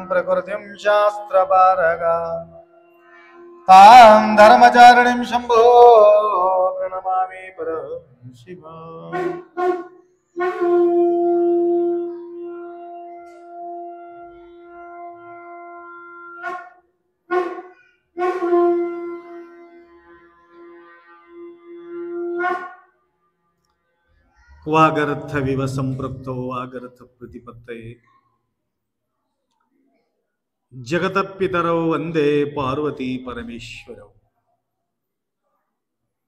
प्रकृतिं शास्त्रपारगा तां धर्मचारिणीं शम्भो प्रणमामि परशिवा। वागर्थविव संपृक्तो वागर्थ प्रतिपत्तये जगतपितरौ वंदे पार्वती परमेश्वरौ।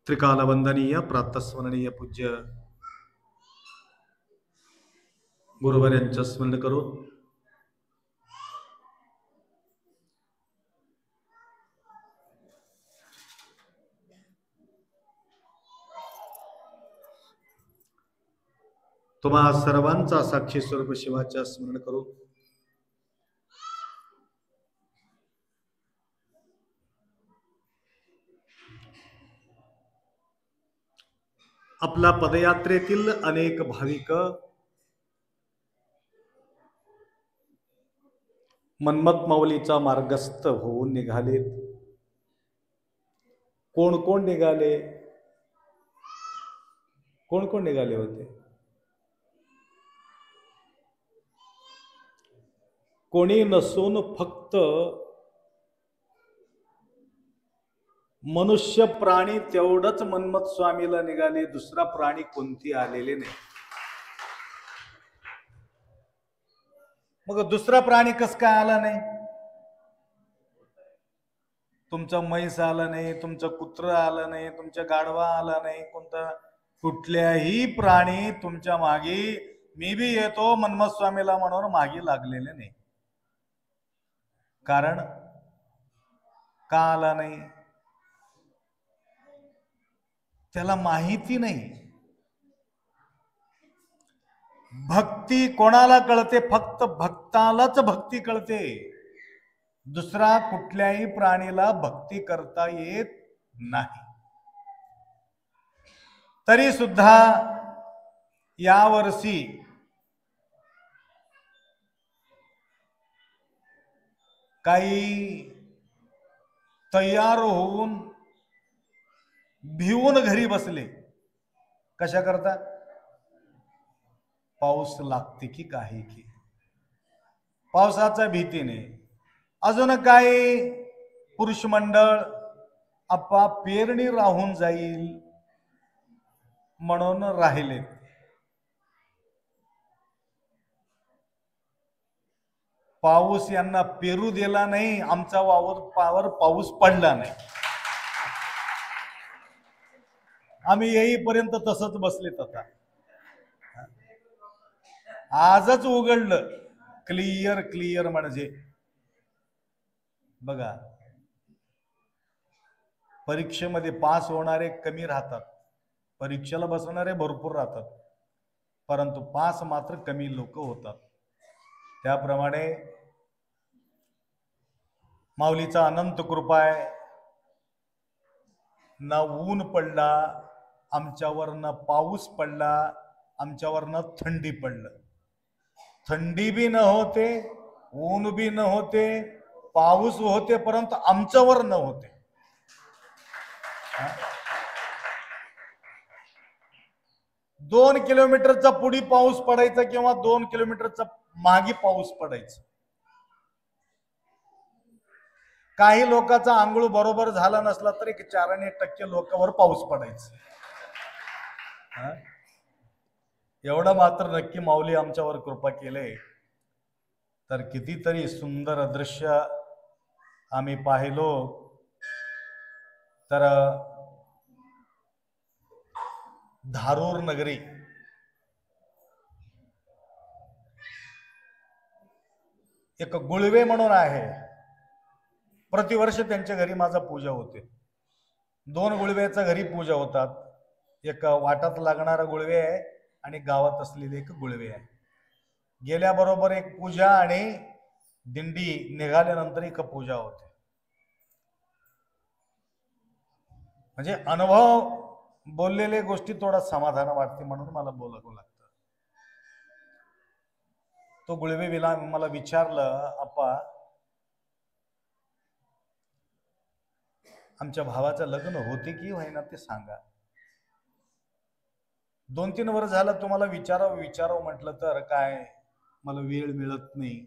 त्रिकाल वंदनीय प्रातस्मरणीय पूज्य गुरुवर्यांचं स्मरण करून तुम्हा सर्वांचा साक्षी स्वरूप शिवाच्या स्मरण करू. आपला पदयात्रेतील अनेक भाविक मन्मथ माऊलीचा मार्गस्थ होऊन निघालेत. कोण कोण निघाले? कोण कोण निघाले होते? कोणी नसून फक्त मनुष्य प्राणी तेवढंच मन्मथ स्वामीला निघाले. दुसरा प्राणी कोणती आलेले नाही. मग दुसरा प्राणी कस काय आला नाही? तुमचं म्हैस आलं नाही, तुमचं कुत्र आलं नाही, तुमच्या गाढवा आला नाही, कुठल्याही प्राणी तुमच्या मागे मी बी येतो मन्मथ स्वामीला म्हणून मागे लागलेले नाही. कारण का आला नाही? त्याला माहिती नाही. भक्ती कोणाला कळते? फक्त भक्तालाच भक्ती कळते. दुसरा कुठल्याही प्राणीला भक्ती करता येत नाही. तरी सुद्धा यावर्षी काही तयार होऊन भिवून घरी बसले. कशा करता? पाऊस लागते की काही की पावसाच्या भीतीने. अजून काही पुरुष मंडळ आप्पा पेरणी राहून जाईल म्हणून राहिले. पाऊस यांना पेरू दिला नाही. आमचा वावर पाऊस पडला नाही. आम्ही येईपर्यंत तसंच बसलेत. आता आजच उघडलं. क्लिअर क्लिअर म्हणजे बघा, परीक्षेमध्ये पास होणारे कमी राहतात, परीक्षेला बसणारे भरपूर राहतात, परंतु पास मात्र कमी लोक होतात. त्याप्रमाणे माऊलीचा अनंत कृपा आहे. ना ऊन पडला आमच्यावर, ना पाऊस पडला आमच्यावर, ना थंडी पडलं. थंडी बी न होते, ऊन बी न होते, पाऊस होते, परंतु आमच्यावर न होते. 2 किलोमीटरचा पुढी पाऊस पडायचा किंवा 2 किलोमीटरचा मागे पाऊस पडायचा. काही लोकांचा आंघोळ बरोबर झाला नसला तरी 4% लोकांवर पाऊस पडायचा. एवढं मात्र नक्की माऊली आमच्यावर कृपा केले. तर कितीतरी सुंदर दृश्य आम्ही पाहिलो. तर धारूर नगरी एक गुळवे म्हणून आहे. प्रतिवर्ष त्यांच्या घरी माझा पूजा होते. 2 गुळव्याच्या घरी पूजा होतात. एक वाटात लागणारा गुळवे आहे आणि गावात असलेले एक गुळवे आहे. गेल्याबरोबर एक पूजा आणि दिंडी निघाल्यानंतर एक पूजा होते. म्हणजे अनुभव बोललेले गोष्टी थोडा समाधान वाटते म्हणून मला बोलावं लागतं. तो गुळवे मला विचारलं, आप्पा आमच्या भावाचं लग्न होते की होईना ते सांगा. 2-3 वर्ष झालं तुम्हाला विचारावं म्हटलं तर काय मला वेळ मिळत नाही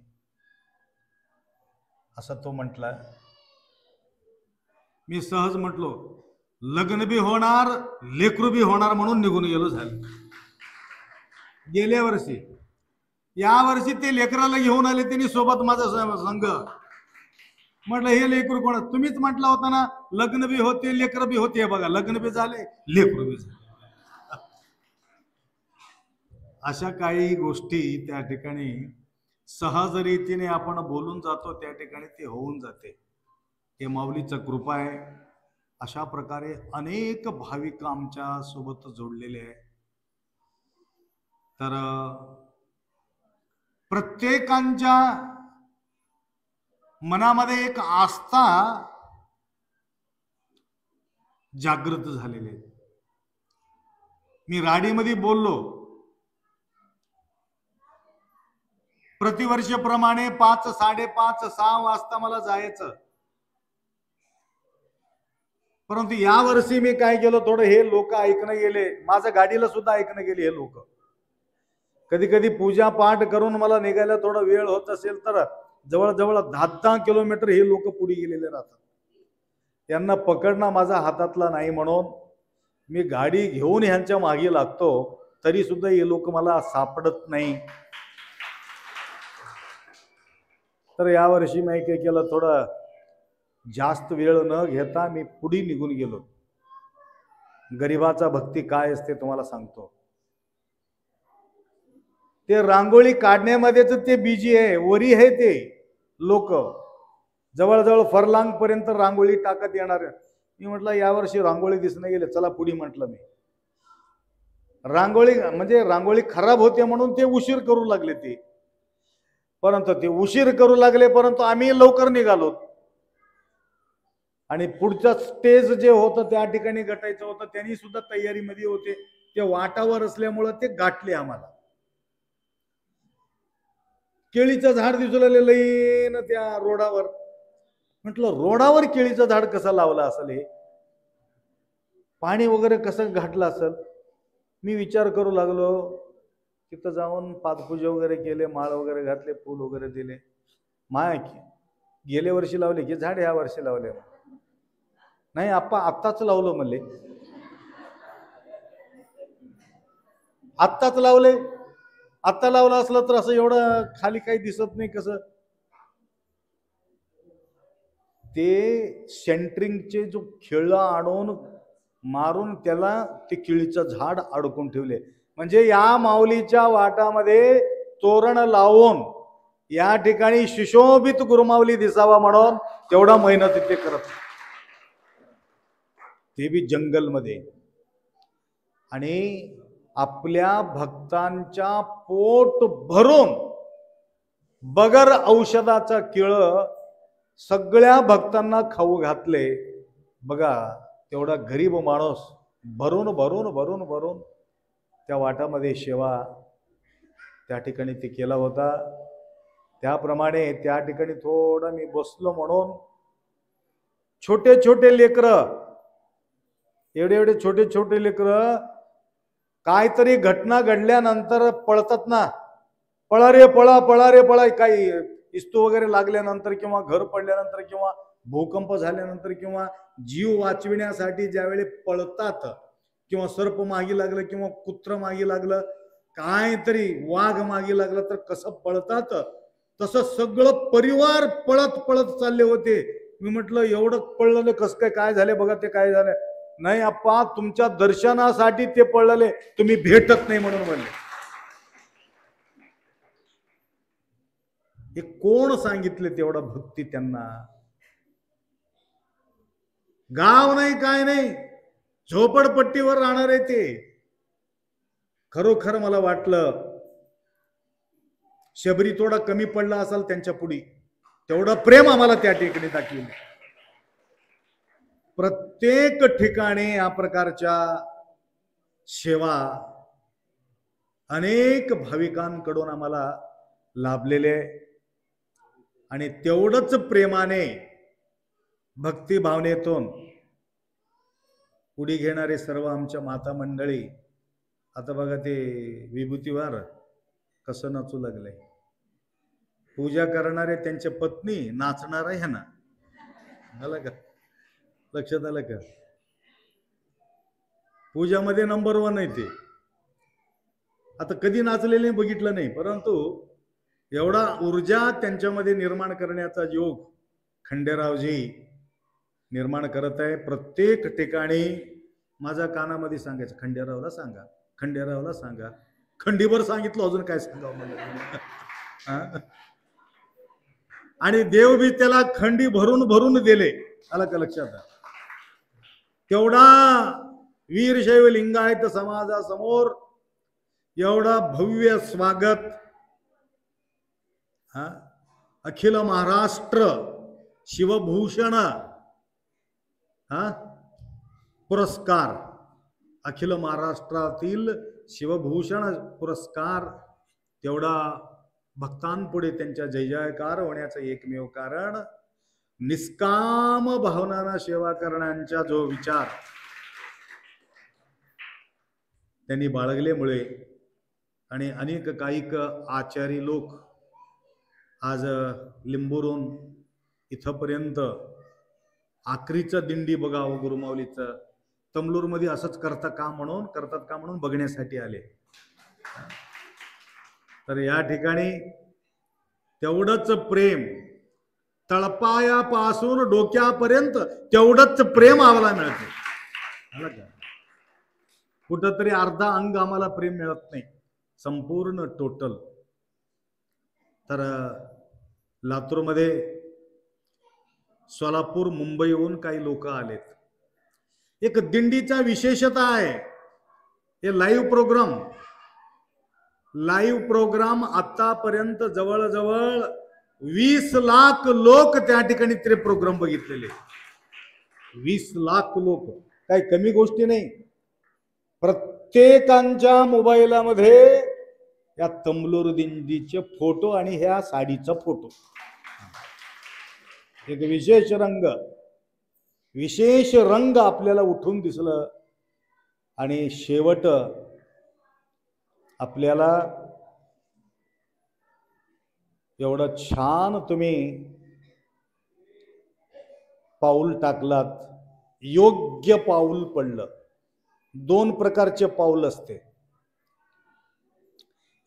असं तो म्हटला. मी सहज म्हटलो लग्न बी होणार, लेकरू बी होणार म्हणून निघून गेलो. झालं गेल्या वर्षी. या वर्षी ते लेकराला घेऊन आले त्यांनी सोबत माझा संघ. म्हटलं हे लेकरू कोण? तुम्हीच म्हटला होता ना लग्न बी होते लेकर बी होते. बघा लग्न बी झाले, लेकरू बी झाले. अशा काही गोष्टी त्या ठिकाणी सहज रीतीने आपण बोलून जातो, त्या ठिकाणी ते होऊन जाते. हे माऊलीचं कृपा आहे. अशा प्रकारे अनेक भाविक आमच्या सोबत जोडलेले आहे. तर प्रत्येकांच्या मनामध्ये एक आस्था जागृत झालेली आहे. मी राडीमध्ये बोललो, प्रतिवर्षीप्रमाणे 5, 5:30, 6 वाजता मला जायचं, परंतु या वर्षी मी काय केलं, थोडं हे लोक ऐकणं गेले, माझ्या गाडीला सुद्धा ऐकणं गेले हे लोक. कधी कधी पूजा पाठ करून मला निघायला थोडा वेळ होत असेल तर जवळजवळ 10-10 किलोमीटर हे लोक पुढे गेलेले राहतात. यांना पकडणं माझा हातातला नाही, म्हणून मी गाडी घेऊन ह्यांच्या मागे लागतो, तरी सुद्धा हे लोक मला सापडत नाही. तर यावर्षी मी काय केलं, थोडं जास्त वेळ न घेता मी पुढे निघून गेलो. गरिबाचा भक्ती काय असते तुम्हाला सांगतो. ते रांगोळी काढण्यामध्येच ते बिजी आहे, वरी आहे ते लोक, जवळजवळ फरलांग पर्यंत रांगोळी टाकत येणार. मी म्हटलं यावर्षी रांगोळी दिसणं गेले, चला पुढे म्हटलं मी. रांगोळी म्हणजे रांगोळी खराब होते म्हणून ते उशीर करू लागले ते, परंतु ते उशीर करू लागले, परंतु आम्ही लवकर निघालो. आणि पुढचं स्टेज जे होतं त्या ठिकाणी गाठायचं होतं, त्यांनी सुद्धा तयारीमध्ये होते. ते वाटावर असल्यामुळं ते गाठले आम्हाला. केळीचं झाड दिसू लागलेलं त्या रोडावर. म्हटलं रोडावर केळीचं झाड कसं लावलं असेल, हे पाणी वगैरे कसं घातलं असेल. मी विचार करू लागलो. तिथं जाऊन पादपूजा वगैरे केले, माळ वगैरे घातले, फूल वगैरे दिले. माय गेल्या वर्षी लावले की झाड या वर्षी लावले? नाही आप्पा आत्ताच लावलं म्हणले. आत्ताच लावले? आत्ता लावलं असलं तर असं एवढं खाली काही दिसत नाही कसं. ते सेंटरिंगचे जो खिळ आणून मारून त्याला ते केळीचं झाड अडकून ठेवले. म्हणजे या माऊलीच्या वाटामध्ये तोरण लावून या ठिकाणी सुशोभित गुरुमाऊली दिसावा म्हणून तेवढा मेहनत ते करत, ते बी जंगलमध्ये. आणि आपल्या भक्तांच्या पोट भरून बगर औषधाचा केळ सगळ्या भक्तांना खाऊ घातले. बघा तेवढा गरीब माणूस भरून भरून भरून भरून त्या वाटामध्ये सेवा त्या ठिकाणी ते केला होता. त्याप्रमाणे त्या ठिकाणी थोडं मी बसलो, म्हणून छोटे छोटे लेकरं, एवढे एवढे छोटे छोटे लेकरं काहीतरी घटना घडल्यानंतर पळतात ना, पळा रे पळा, पळा रे पळा. काही इस्तू वगैरे लागल्यानंतर किंवा घर पडल्यानंतर किंवा भूकंप झाल्यानंतर किंवा जीव वाचविण्यासाठी ज्यावेळी पळतात, किंवा सर्प मागे लागलं किंवा कुत्र मागे लागलं, काहीतरी वाघ मागे लागलं तर कसं पळतात, तसं सगळं परिवार पळत पळत चालले होते. मी म्हटलं एवढं पळलं कसं काय झाले बघा. ते काय झालं? नाही अप्पा तुमच्या दर्शनासाठी ते पळले, तुम्ही भेटत नाही म्हणून म्हणले. हे कोण सांगितले तेवढा भक्ती त्यांना? गाव नाही काय नाही, झोपडपट्टीवर राहणारे ते. खरोखर मला वाटलं शबरी थोडा कमी पडला असेल त्यांच्या पुढे, तेवढं प्रेम आम्हाला त्या ठिकाणी दाखवलं. प्रत्येक ठिकाणी या प्रकारच्या सेवा अनेक भाविकांकडून आम्हाला लाभलेले, आणि तेवढंच प्रेमाने भक्ती भावनेतून उडी घेणारे सर्व आमच्या माता मंडळी. आता बघा ते विभूतीवार कसं नाचू लागले. पूजा करणारे त्यांच्या पत्नी नाचणार आहे ना, आलं का लक्षात? आलं का? पूजामध्ये नंबर 1 आहे ते. आता कधी नाचलेले बघितलं नाही, परंतु एवढा ऊर्जा त्यांच्यामध्ये निर्माण करण्याचा योग खंडेरावजी निर्माण करत आहे. प्रत्येक ठिकाणी माझ्या कानामध्ये सांगायचं, खंडेरावला सांगा, खंडेरावला सांगा. खंडीभर सांगितलं, अजून काय सांगावं मला. आणि देव बी त्याला खंडी भरून भरून दिले. आलं का लक्षात? तेवढा वीरशैव लिंगायत समाजासमोर एवढा भव्य स्वागत, हा, अखिल महाराष्ट्र शिवभूषण हा पुरस्कार, अखिल महाराष्ट्रातील शिवभूषण पुरस्कार, तेवढा भक्तांपुढे त्यांच्या जय जयकार होण्याचं एकमेव कारण निष्काम भावनांना सेवा करण्याचा जो विचार त्यांनी बाळगल्यामुळे आणि अनेक काहीक आचारी लोक आज लिंबूरून इथपर्यंत आखरीचं दिंडी बघावं गुरुमाऊलीचं तमलूरमध्ये असंच करतात का म्हणून बघण्यासाठी आले. तर या ठिकाणी तेवढंच प्रेम, तळपायापासून डोक्यापर्यंत तेवढंच प्रेम आम्हाला मिळते. कुठंतरी अर्धा अंग आम्हाला प्रेम मिळत नाही, संपूर्ण टोटल. तर लातूरमध्ये, सोलापूर, मुंबईहून काही लोक आलेत. एक दिंडीचा विशेषता आहे, हे लाईव्ह प्रोग्राम आतापर्यंत जवळजवळ 20 लाख लोक त्या ठिकाणी ते प्रोग्राम बघितलेले. 20 लाख लोक काही कमी गोष्टी नाही. प्रत्येकांच्या मोबाईलमध्ये या तमलूर दिंडीचे फोटो आणि ह्या साडीचा फोटो, एक विशेष रंग आपल्याला उठून दिसलं. आणि शेवट आपल्याला एवढं छान तुम्ही पाऊल टाकलात, योग्य पाऊल पडलं. 2 प्रकारचे पाऊल असते,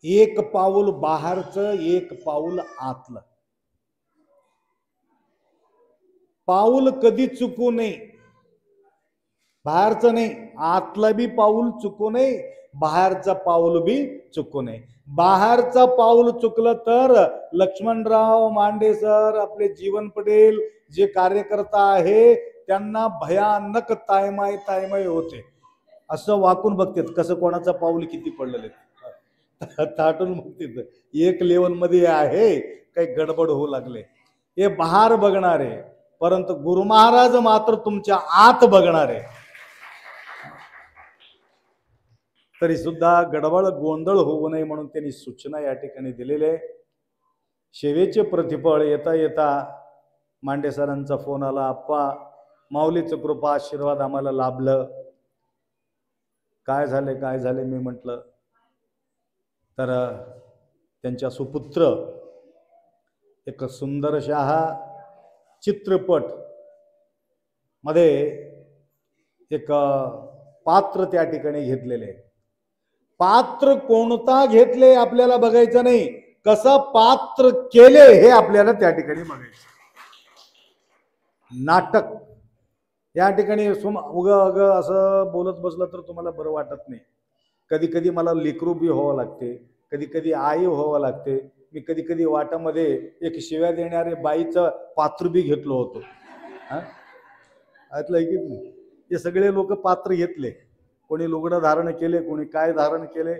एक पाऊल बाहेरचं, एक पाऊल आतलं. पाऊल कधी चुकू नये, बाहेरचं नाही, आतलं बी पाऊल चुकू नये, बाहेरचं पाऊल बी चुकू नये. बाहेरचं पाऊल चुकलं तर लक्ष्मणराव मांडे सर, आपले जीवन पटेल जे कार्यकर्ता आहे त्यांना भयानक तायमाय होते. असं वाकून बघतात कसं कोणाचं पाऊल किती पडलेलं आहे, ताटून बघतात. एक लेवल मध्ये आहे, काही गडबड होऊ लागले. हे बाहेर बघणारे, परंतु गुरु महाराज मात्र तुमच्या आत बघणारे. तरी सुद्धा गडबड गोंधळ होऊ नये म्हणून त्यांनी सूचना या ठिकाणी दिलेले. सेवेचे प्रतिफळ येता येता मांडे सरांचा फोन आला, आप्पा माऊलीचं कृपा आशीर्वाद आम्हाला लाभलं. काय झाले मी म्हटलं. तर त्यांच्या सुपुत्र एक सुंदरशा चित्रपट मध्ये एक पात्र त्या ठिकाणी घेतलेले. पात्र कोणता घेतले आपल्याला बघायचं नाही, कसं पात्र केले हे आपल्याला त्या ठिकाणी बघायचं. नाटक या ठिकाणी उग असं बोलत बसलं तर तुम्हाला बरं वाटत नाही. कधी कधी मला लेकरू बी व्हावं लागते, कधी कधी आई व्हावं लागते. मी कधी कधी वाटामध्ये एक शिव्या देणारे बाईचं पात्र बी घेतलं होतं. ऐकलं की नाही? हे सगळे लोक पात्र घेतले. कोणी लुगडं धारण केले, कोणी काय धारण केले,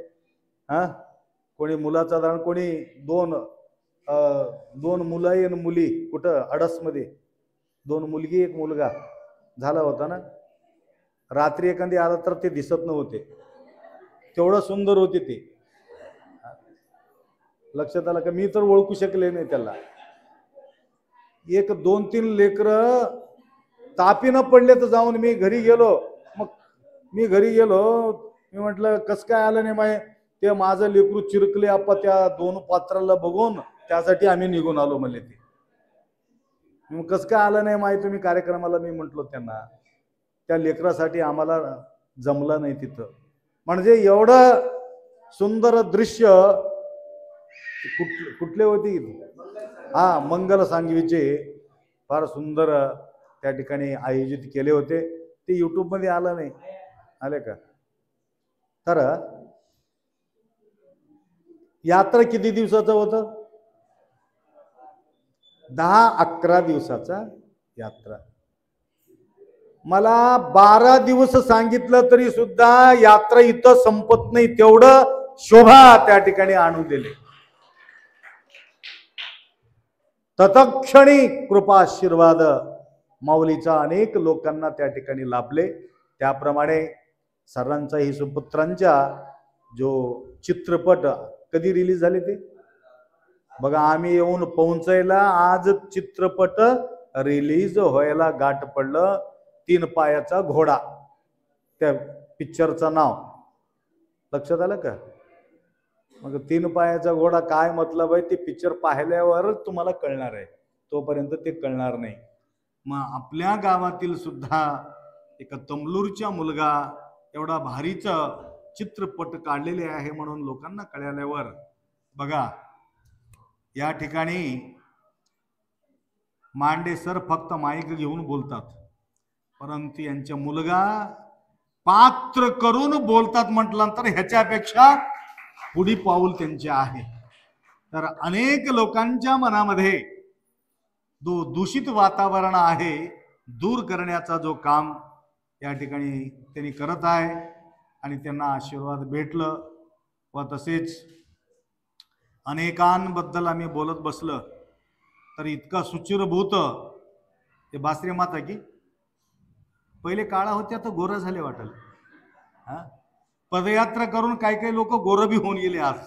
कोणी मुलाचं धारण, कोणी दोन मुलं आणि मुली, कुठं अडसमध्ये 2 मुलगी 1 मुलगा झाला होता ना. रात्री एखादी आला तर ते दिसत नव्हते, तेवढं सुंदर होते ते. लक्षात आलं का? मी तर ओळखू शकले नाही त्याला. 1, 2, 3 लेकरं तापीनं पडले तर जाऊन मी घरी गेलो. मी म्हटलं कसं काय आलं नाही माय, ते माझं लेकरू चिरकले आप्पा त्या 2 पात्राला बघून, त्यासाठी आम्ही निघून आलो म्हणले. ते कसं काय आलं नाही माय तुम्ही कार्यक्रमाला? मी म्हटलो त्यांना त्या लेकरासाठी आम्हाला जमलं नाही तिथं. म्हणजे एवढं सुंदर दृश्य कुठले होती? मंगल सांगवीचे फार सुंदर त्या ठिकाणी आयोजित केले होते. ते YouTube मध्ये आलं नाही, आले का? तर यात्रा किती दिवसाचं होतं? 10-11 दिवसाचा यात्रा. मला 12 दिवस सांगितलं तरी सुद्धा यात्रा इथं संपत नाही, तेवढं शोभा त्या ठिकाणी आणू दिले. तत्क्षणी कृपाशीर्वाद माऊलीचा अनेक लोकांना त्या ठिकाणी लाभले. त्याप्रमाणे सरांचाही सुपुत्रांच्या जो चित्रपट कधी रिलीज झाले ते बघा, आम्ही येऊन पोहोचायला आज चित्रपट रिलीज व्हायला गाठ पडलं. 3 पायाचा घोडा त्या पिक्चरचं नाव लक्षात आलं का? मग 3 पायाचा घोडा काय मतलब आहे ते पिक्चर पाहिल्यावर तुम्हाला कळणार आहे, तोपर्यंत ते कळणार नाही. मग आपल्या गावातील सुद्धा एक तमलूरचा मुलगा एवढा भारीचा चित्रपट काढलेले आहे म्हणून लोकांना कळल्यावर बघा, या ठिकाणी मांडे सर फक्त माईक घेऊन बोलतात, परंतु यांचा मुलगा पात्र करून बोलतात म्हटल्यानंतर ह्याच्यापेक्षा पुढी पाऊल त्यांचे आहे. तर अनेक लोकांच्या मनामध्ये दूषित वातावरण आहे दूर करण्याचा जो काम या ठिकाणी त्यांनी करत आहे आणि त्यांना आशीर्वाद भेटलं. व तसेच अनेकांबद्दल आम्ही बोलत बसलं तर इतका सुचिरभूत हे बासरे माता की पहिले काळा होत्या तर गोरा झाले वाटेल. हा, पदयात्रा करून काही काही लोक गोरं बी होऊन गेले आज.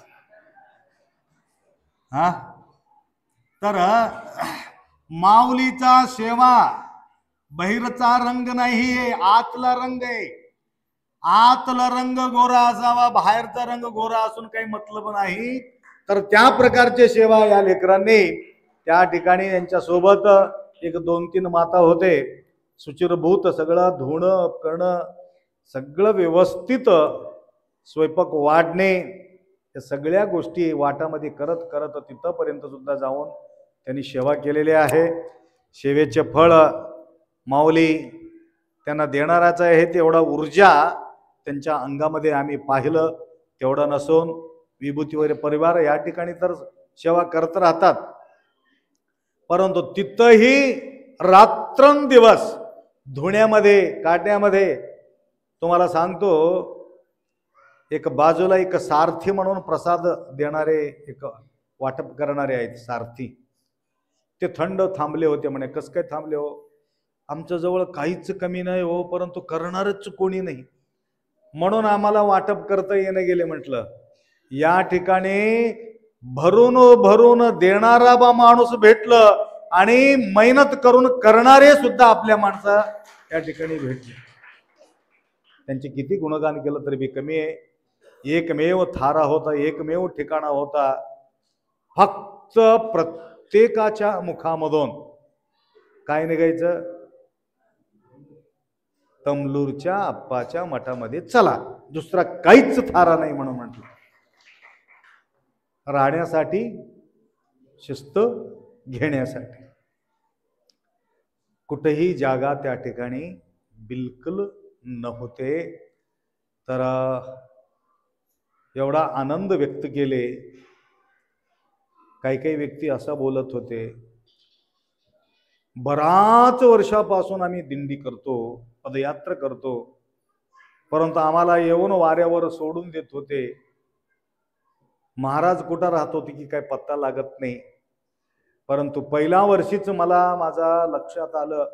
हा, तर माऊलीचा सेवा बाहेरचा रंग नाही, आतला रंग आहे. आतला रंग गोरा असावा, बाहेरचा रंग गोरा असून काही मतलब नाही. तर त्या प्रकारची सेवा या लेकरांनी त्या ठिकाणी यांच्या सोबत 1-2-3 माता होते. सुचिरभूत सगळं धुणं करणं सगळं व्यवस्थित, स्वयंपाक वाढणे, या सगळ्या गोष्टी वाटामध्ये करत करत तिथपर्यंत सुद्धा जाऊन त्यांनी सेवा केलेली आहे. सेवेचे फळ माऊली त्यांना देणाराच आहे. तेवढा ऊर्जा त्यांच्या अंगामध्ये आम्ही पाहिलं. तेवढं नसून विभूतीवर परिवार या ठिकाणी तर सेवा करत राहतात, परंतु तिथंही रात्रंदिवस धुण्यामध्ये काढण्यामध्ये तुम्हाला सांगतो, एक बाजूला एक सारथी म्हणून प्रसाद देणारे एक वाटप करणारे आहेत सारथी. ते थंड थांबले होते म्हणे. कसं काय थांबले हो? आमच्या जवळ काहीच कमी नाही हो, परंतु करणारच कोणी नाही म्हणून आम्हाला वाटप करता येणं गेले. म्हटलं या ठिकाणी भरून भरून देणारा बा माणूस भेटलं आणि मेहनत करून करणारे सुद्धा आपल्या माणसा या ठिकाणी भेटले. त्यांचे किती गुणगान केलं तरी बी कमी आहे. एकमेव थारा होता, एकमेव ठिकाणा होता. फक्त प्रत्येकाच्या मुखामधून काय निघायचं? तमलूरच्या आप्पाच्या मठामध्ये चला, दुसरा काहीच थारा नाही म्हणून म्हटलं. राहण्यासाठी, शिस्त घेण्यासाठी कुठेही जागा त्या ठिकाणी बिलकुल नव्हते. तर एवढा आनंद व्यक्त केले. काही काही व्यक्ती असं बोलत होते, बराच वर्षापासून आम्ही दिंडी करतो, पदयात्रा करतो, परंतु आम्हाला येऊन वाऱ्यावर सोडून देत होते. महाराज कुठं राहत होते की काय पत्ता लागत नाही. परंतु पहिल्या वर्षीच मला माझा लक्षात आलं,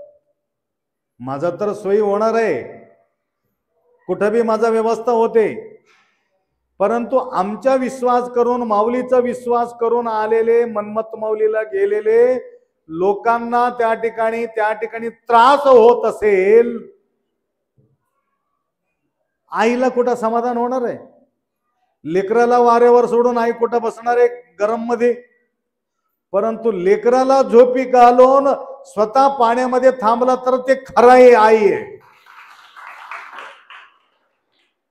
माझा तर सोयी होणार आहे, कुठं बी माझा व्यवस्था होते, परंतु आमचा विश्वास करून, माऊलीचा विश्वास करून आलेले, मन्मथ माऊलीला गेलेले लोकांना त्या ठिकाणी त्रास होत असेल, आईला कुठं समाधान होणार आहे? लेकराला वाऱ्यावर सोडून आई कुठं बसणार आहे गरम मध्ये? परंतु लेकराला झोपी घालून स्वतः पाण्यामध्ये थांबला तर ते खरं आहे, आई आहे.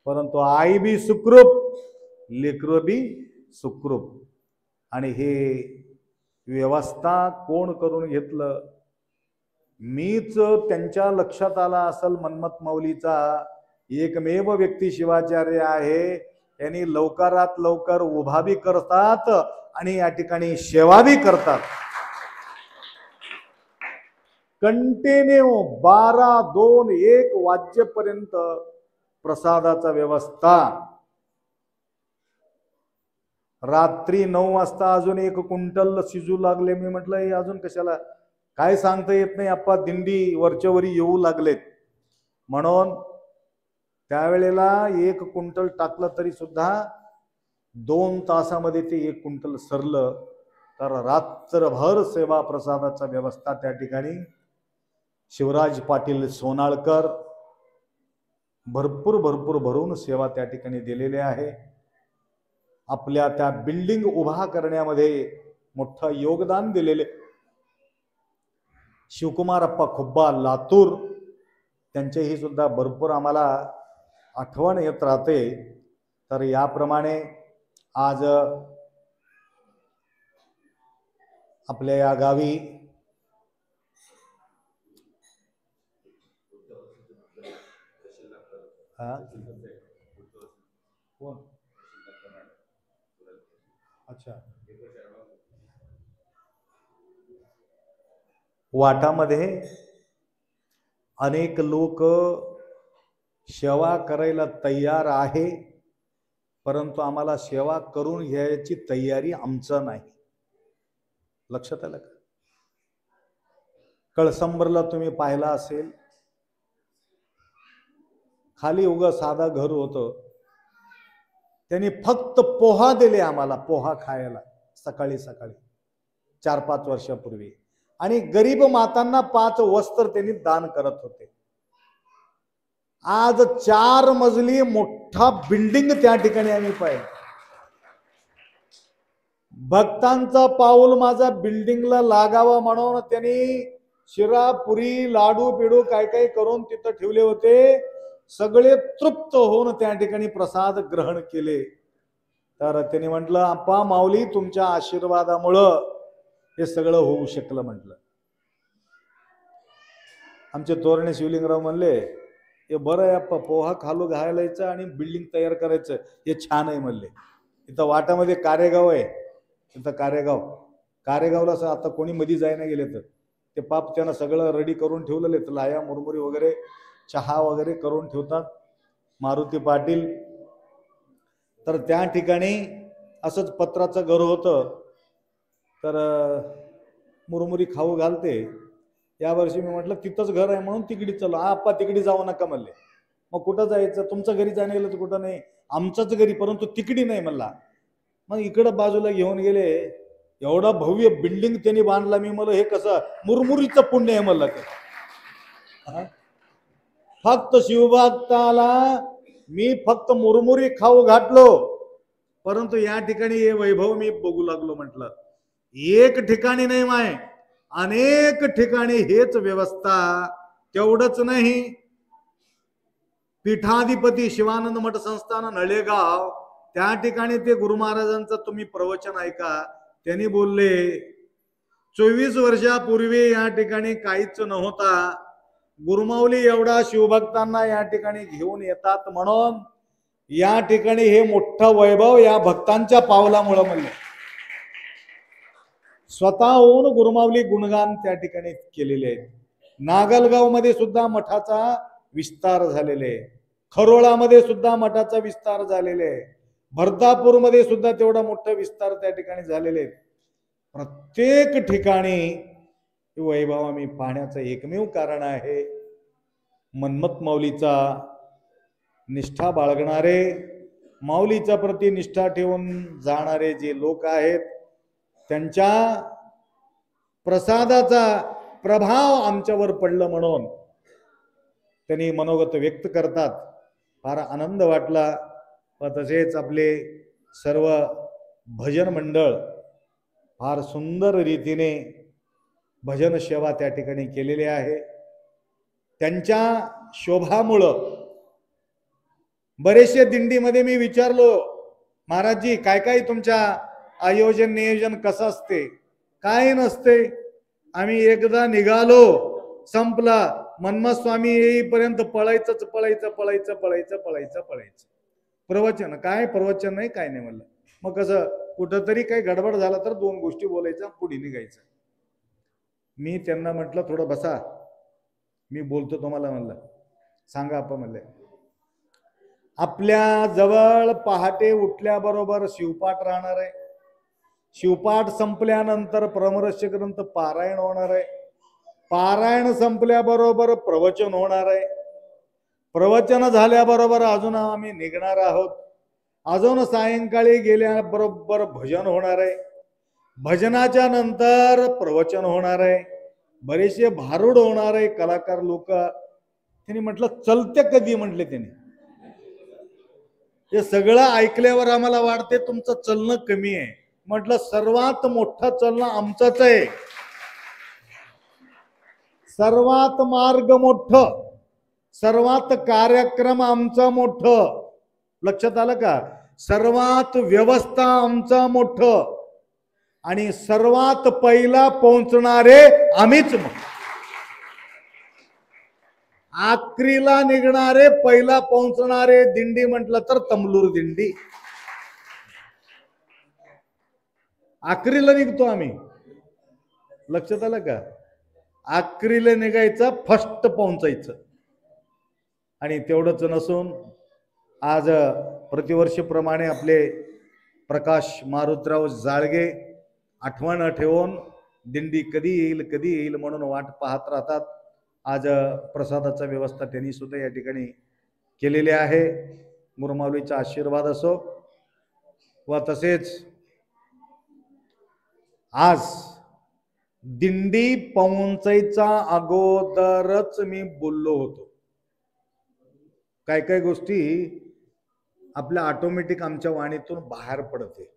परंतु आई बी सुखरूप, लेकरू बी सुखरूप. आणि हे व्यवस्था कोण करून घेतलं? मीच त्यांच्या लक्षात आला असेल. मन्मथ माऊलीचा एकमेव व्यक्ती शिवाचार्य आहे. यांनी लवकरात लवकर उभा बी करतात आणि या ठिकाणी सेवा बी करतात. कंटिन्यू 12, 2, 1 वाजेपर्यंत प्रसादाचा व्यवस्था. रात्री 9 वाजता अजून 1 क्विंटल शिजू लागले. मी म्हटलं हे अजून कशाला, काय सांगता येत नाही आप्पा, दिंडी वरच्यावरी येऊ लागलेत. म्हणून त्यावेळेला 1 क्विंटल टाकलं तरी सुद्धा 2 तासामध्ये ते 1 क्विंटल सरलं. तर रात्रभर सेवा प्रसादाचा व्यवस्था त्या ठिकाणी शिवराज पाटील सोनाळकर भरपूर भरून सेवा त्या ठिकाणी दिलेली आहे. आपल्या त्या बिल्डिंग उभा करण्यामध्ये मोठं योगदान दिलेले शिवकुमार अप्पा खुब्बा लातूर, त्यांचेही सुद्धा भरपूर आम्हाला आठवण येत राहते. तर याप्रमाणे आज आपल्या या गावी अच्छा वाटामध्ये अनेक लोक सेवा करायला तयार आहे, परंतु आम्हाला सेवा करून घ्यायची तयारी आमचं नाही. लक्षात आलं का? कळसंबरला तुम्ही पाहिला असेल, खाली उगा साधा घर होतं, त्यांनी फक्त पोहा दिले आम्हाला, पोहा खायला सकाळी सकाळी 4-5 वर्षापूर्वी. आणि गरीब मातांना 5 वस्त्र त्यांनी दान करत होते. आज 4 मजली मोठा बिल्डिंग त्या ठिकाणी आम्ही पाहिलं. भक्तांचा पाऊल माझा बिल्डिंगला लागावा म्हणून त्यांनी शिरा पुरी लाडू पिडू काय काय करून तिथं ठेवले होते. सगळे तृप्त होऊन त्या ठिकाणी प्रसाद ग्रहण केले. तर त्यांनी म्हटलं आप्पा माऊली तुमच्या आशीर्वादामुळं हे सगळं होऊ शकलं. म्हटलं आमचे तोरणे शिवलिंगराव म्हणले हे बरं आहे आप्पा, पोहा खालू घालायचं आणि बिल्डिंग तयार करायचं, हे छान आहे म्हणले. इथं वाटामध्ये कारेगाव आहे, इथं कारेगावला आता कोणी मध्ये जायला गेले तर ते पाप त्यांना सगळं रेडी करून ठेवलेले, लाया मुरमुरी वगैरे चहा वगैरे करून ठेवतात मारुती पाटील. तर त्या ठिकाणी असंच पत्राचं घर होतं, तर मुरमुरी खाऊ घालते. यावर्षी मी म्हटलं तिथंच घर आहे म्हणून तिकडे चलो. आप्पा तिकडे जाऊ नका म्हणले. मग कुठं जायचं, तुमचं घरी जायला गेलं तर कुठं नाही, आमचंच घरी, परंतु तिकडे नाही म्हणला. मग इकडं बाजूला घेऊन गेले. एवढा भव्य बिल्डिंग त्यांनी बांधला. मी म्हणलं हे कसं, मुरमुरीचं पुण्य आहे म्हणलं ते. फक्त शिवभक्ताला मी फक्त मुरमुरी खाऊ घातलो, परंतु या ठिकाणी हे वैभव मी बघू लागलो. म्हटलं एक ठिकाणी नाही माय, अनेक ठिकाणी हेच व्यवस्था. तेवढंच नाही, पीठाधिपती शिवानंद मठ संस्थान नळेगाव, त्या ठिकाणी ते गुरु महाराजांचं तुम्ही प्रवचन ऐका. त्यांनी बोलले 24 वर्षापूर्वी या ठिकाणी काहीच नव्हता, गुरुमाऊली एवढा शिवभक्तांना या ठिकाणी घेऊन येतात, म्हणून या ठिकाणी हे मोठं वैभव या भक्तांच्या पावलामुळे म्हणले. स्वतःहून गुरुमाऊली गुणगान त्या ठिकाणी केलेले आहेत. नागलगाव मध्ये सुद्धा मठाचा विस्तार झालेले आहे, खरोळामध्ये सुद्धा मठाचा विस्तार झालेले आहे, भरतापूर मध्ये सुद्धा तेवढा मोठा विस्तार त्या ठिकाणी झालेले आहेत. प्रत्येक ठिकाणी वैभव आम्ही पाहण्याचं एकमेव कारण आहे मन्मथ माऊलीचा निष्ठा बाळगणारे, माऊलीच्या प्रती निष्ठा ठेवून जाणारे जे लोक आहेत, त्यांच्या प्रसादाचा प्रभाव आमच्यावर पडलं म्हणून त्यांनी मनोगत व्यक्त करतात. फार आनंद वाटला. व तसेच आपले सर्व भजन मंडळ फार सुंदर रीतीने भजन सेवा त्या ठिकाणी केलेली आहे. त्यांच्या शोभामुळं बरेचसे दिंडीमध्ये मी विचारलो, महाराजजी काय काय तुमच्या आयोजन नियोजन कसं असते? काय नसते, आम्ही एकदा निघालो संपला, मन्मथ स्वामी येईपर्यंत पळायचं. प्रवचन काय, प्रवचन नाही, काय नाही म्हणलं. मग कसं कुठंतरी काही गडबड झाला तर 2 गोष्टी बोलायच्या, पुढे निघायचं. मी त्यांना म्हटलं थोडं बसा, मी बोलतो तुम्हाला म्हणलं. सांगा आपण म्हणले. आपल्या जवळ पहाटे उठल्याबरोबर शिवपाठ राहणार आहे. शिवपाठ संपल्यानंतर परमरहस्य ग्रंथ पारायण होणार आहे. पारायण संपल्याबरोबर प्रवचन होणार आहे. प्रवचन झाल्याबरोबर अजून आम्ही निघणार आहोत. अजून सायंकाळी गेल्याबरोबर भजन होणार आहे. भजनाच्या नंतर प्रवचन होणार आहे. बरेचसे भारूड होणार आहे. कलाकार लोक त्यांनी म्हटलं चलते कधी म्हटले त्यांनी. हे सगळं ऐकल्यावर आम्हाला वाटते तुमचं चलणं कमी आहे. म्हटलं सर्वात मोठं चलणं आमचंच आहे. सर्वात मार्ग मोठं, सर्वात कार्यक्रम आमचा मोठं. लक्षात आलं का? सर्वात व्यवस्था आमचा मोठं आणि सर्वात पहिला पोहोचणारे आम्हीच. आखरीला निघणारे पहिला पोहोचणारे दिंडी म्हटलं तर तमलूर दिंडी. आखरीला निघतो आम्ही. लक्षात आलं का? आखरीला निघायचं, फर्स्ट पोहोचायचं. आणि तेवढंच नसून आज प्रतिवर्षीप्रमाणे आपले प्रकाश मारुतराव जाळगे आठवण ठेवून दिंडी कधी येईल म्हणून वाट पाहत राहतात. आज प्रसादाचा व्यवस्था त्यांनी सुद्धा या ठिकाणी केलेली आहे. गुरुमाऊलीचा आशीर्वाद असो. व तसेच आज दिंडी पोहोचायचा अगोदरच मी बोललो होतो. काय काय गोष्टी आपल्या ऑटोमॅटिक आमच्या वाणीतून बाहेर पडते.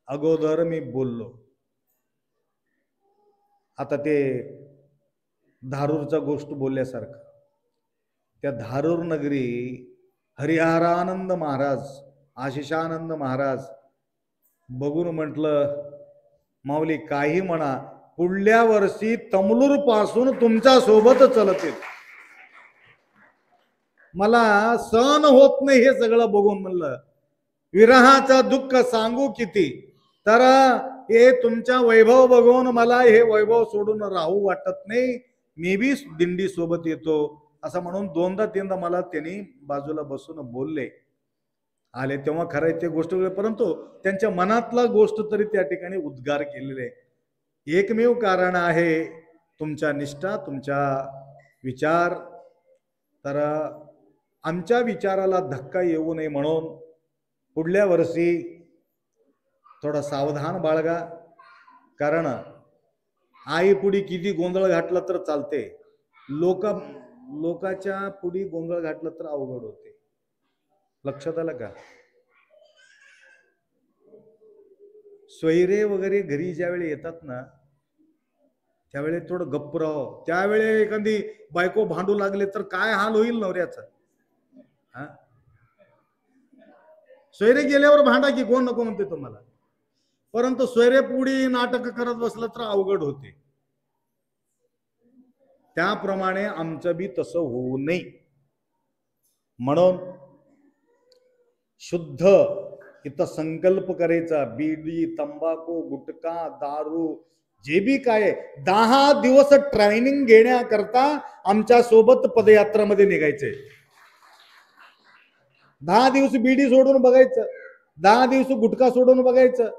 अगोदर मी बोललो. आता ते धारूरचा गोष्ट बोलल्यासारखं, त्या धारूर नगरी हरिहरानंद महाराज, आशिषानंद महाराज बघून म्हटलं माऊली काही म्हणा, पुढल्या वर्षी तमलूर पासून तुमच्या सोबत चलतील. मला सहन होत नाही हे सगळं बघून. म्हणलं विरहाचा दुःख सांगू किती, तर हे तुमच्या वैभव बघून मला हे वैभव सोडून राहू वाटत नाही. मी बी दिंडी सोबत येतो असं म्हणून दोनदा तीनदा मला त्यांनी बाजूला बसून बोलले. आले तेव्हा खरंय ते गोष्ट, परंतु त्यांच्या मनातला गोष्ट तरी त्या ठिकाणी उद्गार केलेले. एकमेव कारण आहे तुमच्या निष्ठा, तुमच्या विचार. तर आमच्या विचाराला धक्का येऊ नये म्हणून पुढल्या वर्षी थोडा सावधान बाळगा. कारण आई पुढी किती गोंधळ घातला तर चालते, लोकाच्या पुढी गोंधळ घातला तर अवघड होते. लक्षात आलं का? सोयरे वगैरे घरी ज्यावेळी येतात ना, त्यावेळी थोडं गप्प राहो. त्यावेळी एखादी बायको भांडू लागले तर काय हाल होईल नवऱ्याचा. सोयरे गेल्यावर भांडा की, कोण नको म्हणते तुम्हाला. परंतु सोयरे पुढी नाटक करत बसलं तर अवघड होते. त्याप्रमाणे आमचं बी तसं होऊ नये म्हणून शुद्ध इथं संकल्प करायचा. बीडी, तंबाखू, गुटखा, दारू जे बी काय 10 दिवस ट्रेनिंग घेण्याकरता आमच्या सोबत पदयात्रामध्ये निघायचे. 10 दिवस बीडी सोडून बघायचं, 10 दिवस गुटखा सोडून बघायचं,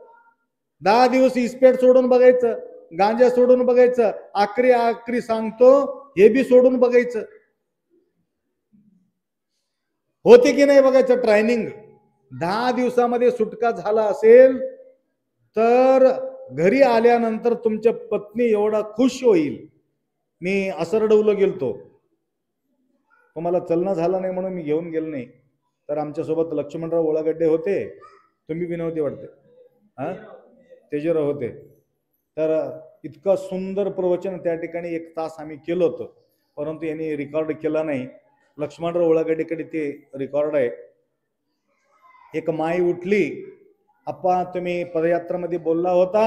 10 दिवस इस्पेट सोडून बघायचं, गांजा सोडून बघायचं, आखरी सांगतो हे बी सोडून बघायचं. होते की नाही बघायचं ट्रेनिंग. 10 दिवसामध्ये सुटका झाला असेल तर घरी आल्यानंतर तुमच्या पत्नी एवढा खुश होईल. मी असरडवलं गेलतो, तुम्हाला चलना झालं नाही म्हणून मी घेऊन गेलो नाही. तर आमच्यासोबत लक्ष्मणराव ओळागड्डे होते, तुम्ही बी नव्हते वाटते, तेजराव होते. तर इतकं सुंदर प्रवचन त्या ठिकाणी 1 तास आम्ही केलं होतं, परंतु यांनी रेकॉर्ड केला नाही. लक्ष्मणराव ओळागड्डेकडे ते रेकॉर्ड आहे. एक माई उठली, अप्पा तुम्ही पदयात्रामध्ये बोलला होता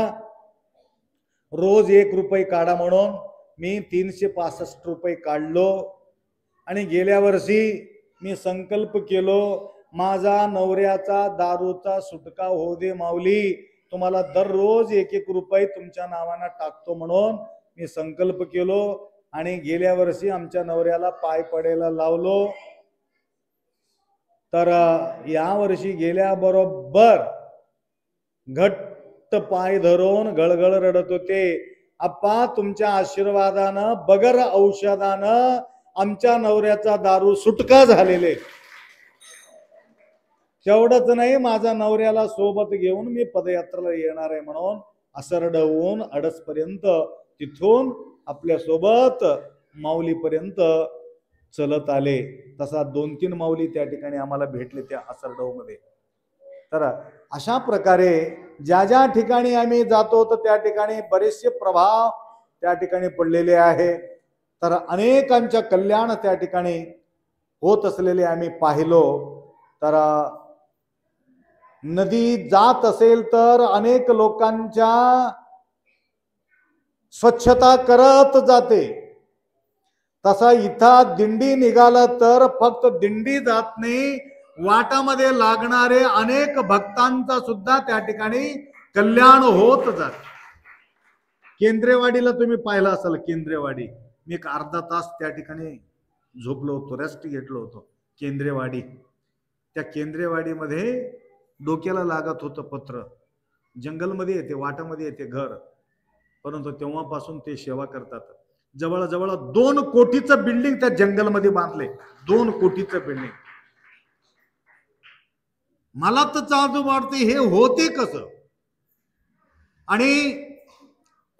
रोज 1 रुपये काढा म्हणून. मी 365 रुपये काढलो आणि गेल्या वर्षी मी संकल्प केलो माझा नवऱ्याचा दारूचा सुटका होऊ दे माऊली, तुम्हाला दररोज 1-1 रुपये तुमच्या नावाने टाकतो म्हणून मी संकल्प केलो. आणि गेल्या वर्षी आमच्या नवऱ्याला पाय पडायला लावलो. तर यावर्षी गेल्याबरोबर घट्ट पाय धरून गळगळ रडत होते, आप्पा तुमच्या आशीर्वादानं बगर औषधानं आमच्या नवऱ्याचा दारू सुटका झालेले. तेवढंच नाही, माझ्या नवऱ्याला सोबत घेऊन मी पदयात्रेला येणार आहे म्हणून असरडवून अडसपर्यंत तिथून आपल्या सोबत माऊलीपर्यंत चलत आले. तसा 2-3 माऊली त्या ठिकाणी आम्हाला भेटले त्या असरडव मध्ये. तर अशा प्रकारे ज्या ज्या ठिकाणी आम्ही जातो तर त्या ठिकाणी बरेचसे प्रभाव त्या ठिकाणी पडलेले आहे. तर अनेकांच्या कल्याण त्या ठिकाणी होत असलेले आम्ही पाहिलो. तर नदी जात असेल तर अनेक लोकांच्या स्वच्छता करत जाते. तसा इथं दिंडी निघालं तर फक्त दिंडी जात नाही, वाटामध्ये लागणारे अनेक भक्तांचा सुद्धा त्या ठिकाणी कल्याण होत जात. केंद्रेवाडीला तुम्ही पाहिलं असाल, केंद्रेवाडी मी एक अर्धा तास त्या ठिकाणी झोपलो होतो, रेस्ट घेतलो होतो. केंद्रेवाडी, त्या केंद्रेवाडीमध्ये डोक्याला लागत होतं पत्र. जंगलमध्ये येते, वाटामध्ये येते घर, परंतु तेव्हापासून ते सेवा करतात. जवळजवळ 2 कोटीचं बिल्डिंग त्या जंगलमध्ये बांधले. 2 कोटीचं बिल्डिंग. मला तर चालू वाटते हे होते कसं. आणि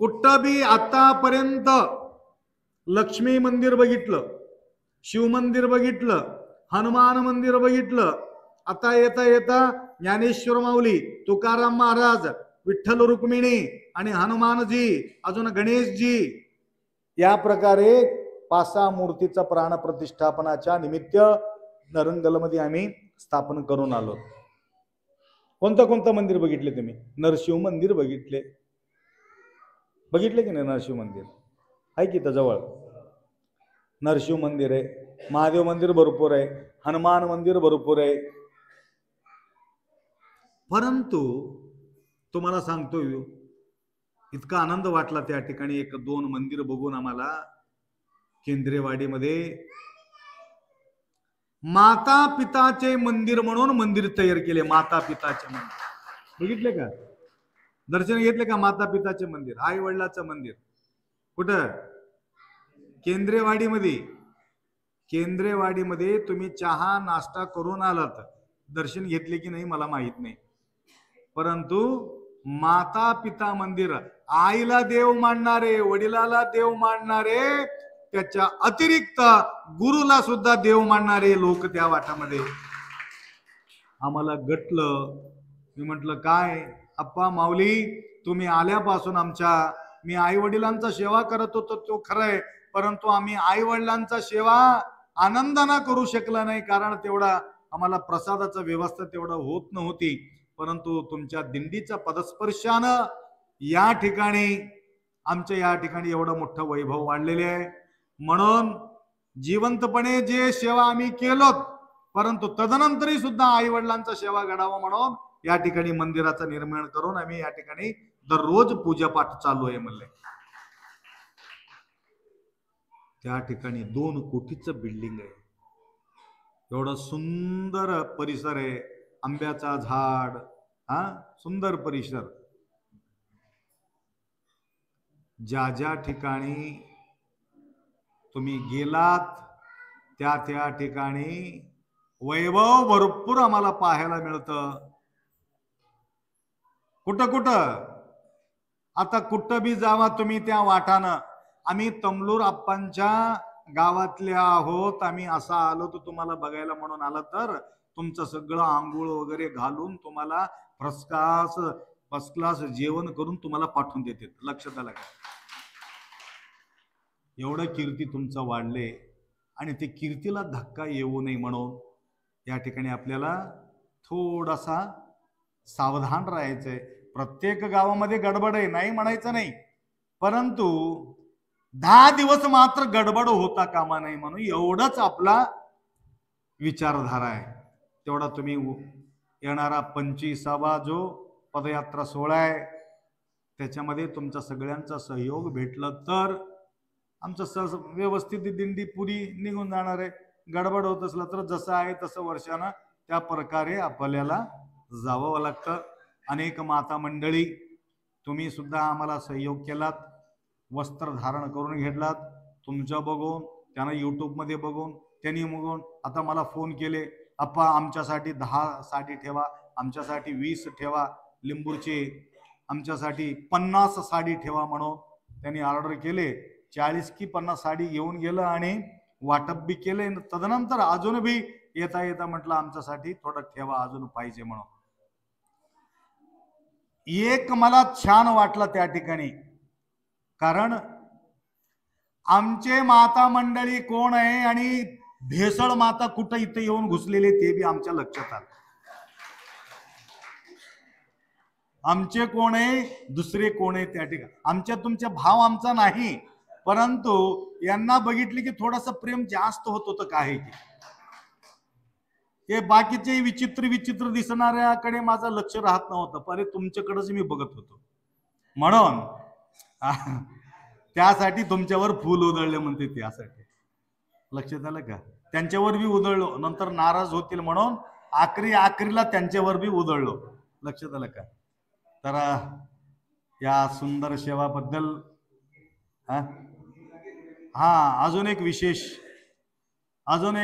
कुठं बी आतापर्यंत लक्ष्मी मंदिर बघितलं, शिव मंदिर बघितलं, हनुमान मंदिर बघितलं, आता येता येता ज्ञानेश्वर माऊली, तुकाराम महाराज, विठ्ठल रुक्मिणी आणि हनुमानजी, अजून गणेशजी, या प्रकारे 5-6 मूर्तीचा प्राण प्रतिष्ठापनाच्या निमित्त नरंगलमध्ये आम्ही स्थापन करून आलो. कोणतं मंदिर बघितले तुम्ही? नरशिव मंदिर बघितले की नाही? नरशिव मंदिर आहे की जवळ. नरशिव मंदिर आहे, महादेव मंदिर भरपूर आहे, हनुमान मंदिर भरपूर आहे. परंतु तुम्हाला सांगतो, इतका आनंद वाटला त्या ठिकाणी 1-2 मंदिर बघून आम्हाला. केंद्रेवाडीमध्ये माता पिताचे मंदिर म्हणून मंदिर तयार केले. माता पिताचे मंदिर बघितले का? दर्शन घेतले का? माता पिताचे मंदिर, आई वडिलाचं मंदिर. कुठं? केंद्रेवाडीमध्ये. केंद्रेवाडीमध्ये तुम्ही चहा नाश्ता करून आलात, दर्शन घेतले की नाही मला माहित नाही, परंतु माता पिता मंदिर, आईला देव मानणारे, वडिलाला देव मानणारे, त्याच्या अतिरिक्त गुरुला सुद्धा देव मानणारे लोक त्या वाटामध्ये. आम्हाला गटलं. मी म्हटलं काय अप्पा माऊली, तुम्ही आल्यापासून मी आई वडिलांचा सेवा करत होतो तो खरंय, परंतु आम्ही आई वडिलांचा सेवा आनंदाने करू शकला नाही, कारण तेवढा आम्हाला प्रसादाचा व्यवस्था तेवढा होत नव्हती. परंतु तुमच्या दिंडीच्या पदस्पर्शानं या ठिकाणी आमच्या या ठिकाणी एवढं मोठं वैभव वाढलेले आहे. म्हणून जिवंतपणे जे सेवा आम्ही केलो, परंतु तदनंतरही सुद्धा आई वडिलांचा सेवा घडावा म्हणून या ठिकाणी मंदिराचं निर्माण करून आम्ही या ठिकाणी दररोज पूजापाठ चालू आहे म्हणले. त्या ठिकाणी 2 कोटीचं बिल्डिंग आहे. एवढा सुंदर परिसर आहे, आंब्याचा झाड, सुंदर परिसर. ज्या ज्या ठिकाणी तुम्ही गेलात त्या ठिकाणी वैभव भरपूर आम्हाला पाहायला मिळतं. कुठं आता कुठं बी जावा तुम्ही त्या वाटानं. आम्ही तमलूर आप्पांच्या गावातले आहोत, आम्ही असा आलो तर तुम्हाला बघायला म्हणून आला तर तुमचं सगळं आंघोळ वगैरे घालून तुम्हाला फर्स्ट क्लास जेवण करून तुम्हाला पाठवून देते. लक्षात आलं का? एवढं कीर्ती तुमचं वाढले, आणि ते कीर्तीला धक्का येऊ नये म्हणून या ठिकाणी आपल्याला थोडासा सावधान राहायचंय. प्रत्येक गावामध्ये गडबड आहे, नाही म्हणायचं नाही, परंतु 10 दिवस मात्र गडबड होता कामा नाही म्हणून एवढंच आपला विचारधारा आहे. तेवढा तुम्ही येणारा 25वा जो पदयात्रा सोहळा आहे त्याच्यामध्ये तुमचा सगळ्यांचा सहयोग भेटला तर आमचं व्यवस्थित दिंडी पुरी निघून जाणार आहे. गडबड होत असला तर जसं आहे तसं वर्षानं त्या प्रकारे आपल्याला जावं लागतं. अनेक माता मंडळी तुम्ही सुद्धा आम्हाला सहयोग केलात, वस्त्र धारण करून घेतलात. तुमच्या बघून त्यांना यूट्यूबमध्ये बघून त्यांनी बघून आता मला फोन केले, आप्पा आमच्यासाठी 10 साडी ठेवा, आमच्यासाठी 20 ठेवा, लिंबूरचे आमच्यासाठी 50 साडी ठेवा म्हणून त्यांनी ऑर्डर केले. 40 की 50 साडी घेऊन गेलं आणि वाटप बी केले. तदनंतर अजून बी येता येता म्हटलं आमच्यासाठी थोडं ठेवा, अजून पाहिजे म्हणून. एक मला छान वाटलं त्या ठिकाणी, कारण आमचे माता मंडळी कोण आहे आणि भेसळ माता कुठं इथे येऊन घुसलेले ते बी आमच्या लक्षात आलं. आमचे कोण आहे, दुसरे कोण आहे त्या ठिकाणी. आमच्या तुमचे भाव आमचा नाही, परंतु यांना बघितले की थोडस प्रेम जास्त होत होतं. काय की हे बाकीचे विचित्र विचित्र दिसणाऱ्याकडे माझं लक्ष राहत नव्हतं, पण तुमच्याकडेच मी बघत होतो. म्हणून त्यासाठी तुमच्यावर फूल उधळले म्हणते, त्यासाठी लक्षात आलं का. त्यांच्यावर बी उधळलो, नंतर नाराज होतील म्हणून आखरीला त्यांच्यावर बी उधळलो. लक्षात आलं का. तर या सुंदर सेवाबद्दल अजून एक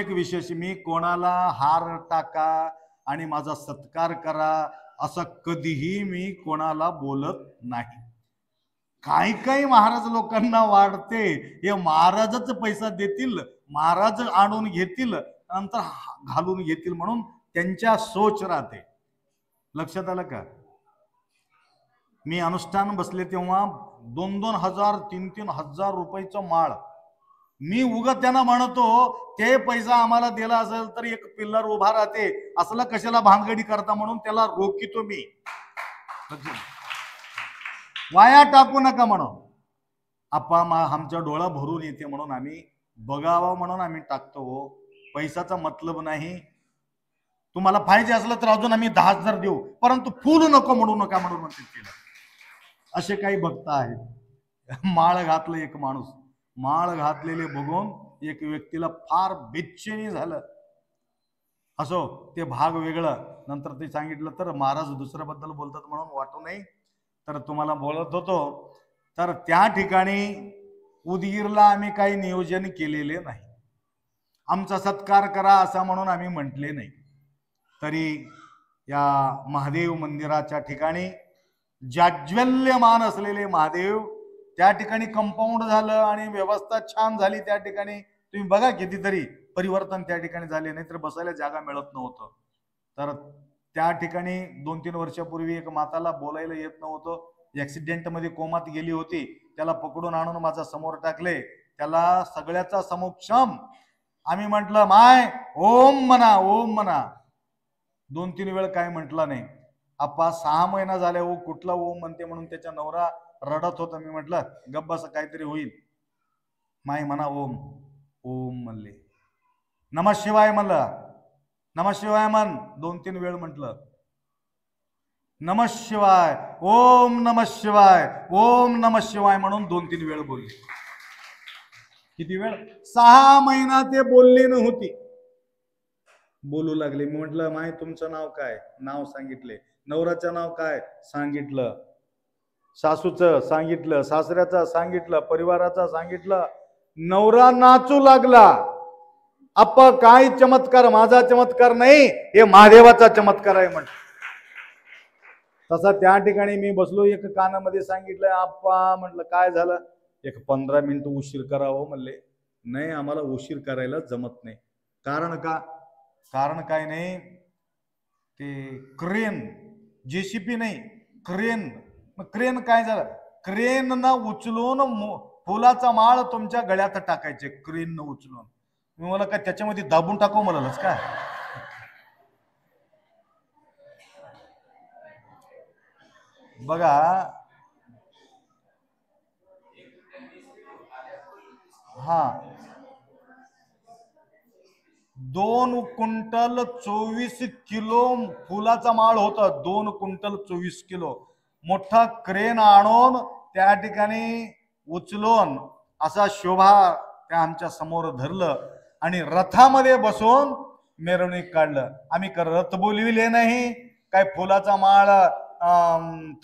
विशेष, मी कोणाला हार टाका आणि माझा सत्कार करा असं कधीही मी कोणाला बोलत नाही. काही महाराज लोकांना वाटते हे महाराजच पैसा देतील, महाराज आणून घेतील, नंतर घालून घेतील म्हणून त्यांच्या सोच राहते. लक्षात आलं का. मी अनुष्ठान बसले तेव्हा 2-2 हजार 3-3 हजार रुपयाचं माळ मी उगत त्यांना म्हणतो, ते पैसा आम्हाला दिला असेल तर एक पिल्लर उभा राहते, असला कशाला भानगडी करता म्हणून त्याला रोखितो मी. वाया टाकू नका म्हणून. आप्पा आमच्या डोळा भरून येते म्हणून आम्ही बघावा म्हणून आम्ही टाकतो. पैशाचा मतलब नाही. तुम्हाला पाहिजे असलं तर अजून आम्ही 10,000 देऊ, परंतु फुल नको म्हणू नका म्हणून म्हणते केलं. असे काही भक्त आहेत. माळ घातलं एक माणूस, माळ घातलेले बघून एक व्यक्तीला फार बेचैनी झालं. असो, ते भाग वेगळं. नंतर ते सांगितलं तर महाराज दुसऱ्याबद्दल बोलतात म्हणून वाटू नये, तर तुम्हाला बोलत होतो. तर त्या ठिकाणी उदगीरला आम्ही काही नियोजन केलेले नाही. आमचा सत्कार करा असा म्हणून आम्ही म्हटले नाही. तरी या महादेव मंदिराच्या ठिकाणी जाज्वल्यमान असलेले महादेव, त्या ठिकाणी कंपाऊंड झालं आणि व्यवस्था छान झाली. त्या ठिकाणी तुम्ही बघा कितीतरी परिवर्तन त्या ठिकाणी झाले, नाहीतर बसायला जागा मिळत नव्हतं. तर त्या ठिकाणी 2-3 वर्षापूर्वी एक माताला बोलायला येत नव्हतं, ऍक्सिडेंट मध्ये कोमात गेली होती. त्याला पकडून आणून माझ्या समोर टाकले. त्याला सगळ्याचा समक्षम आम्ही म्हटलं, माय ओम म्हणा, ओम म्हणा. 2-3 वेळ काय म्हटला नाही. आप्पा 6 महिना झाले हो कुठला ओम म्हणते म्हणून त्याच्या नवरा रडत होता. मी म्हटलं गप्प असं काहीतरी होईल. माय म्हणा ओम. ओम म्हणले. नमः शिवाय म्हणलं, नमः शिवाय म्हण. 2-3 वेळ म्हटलं नमः शिवाय, ओम नमः शिवाय, ओम नमः शिवाय म्हणून 2-3 वेळ बोलले. किती वेळ? 6 महिना ते बोलले नव्हती. बोलू लागले. मी म्हटलं माय तुमचं नाव काय? नाव सांगितले. नवऱ्याचं नाव काय? सांगितलं. सासूचं सांगितलं, सासऱ्याचं सांगितलं, परिवाराचं सांगितलं. नवरा नाचू लागला. आप्पा काय चमत्कार, माझा चमत्कार नाही, हे महादेवाचा चमत्कार आहे म्हटलं. तसा त्या ठिकाणी मी बसलो, एक कानामध्ये सांगितलं, आप्पा म्हटलं काय झालं? एक 15 मिनिटं उशीर करावं म्हणले. नाही आम्हाला उशीर करायला जमत नाही. कारण का? कारण काय नाही, ते क्रेन, JCB नाही, क्रेन. क्रेन काय झालं? क्रेन न उचलून फुलाचा माळ तुमच्या गळ्यात टाकायचे, क्रेन न उचलून. मी मला काय त्याच्यामध्ये दाबून टाकू म्हणालच काय? बघा, हा 2 क्विंटल 24 किलो फुलाचा माळ होता. 2 क्विंटल 24 किलो मोठा क्रेन आणून त्या ठिकाणी उचलून असा शोभा त्या आमच्या समोर धरलं आणि रथामध्ये बसून मिरवणूक काढलं, आम्ही रथ बोलविले नाही, काय फुलाचा माळ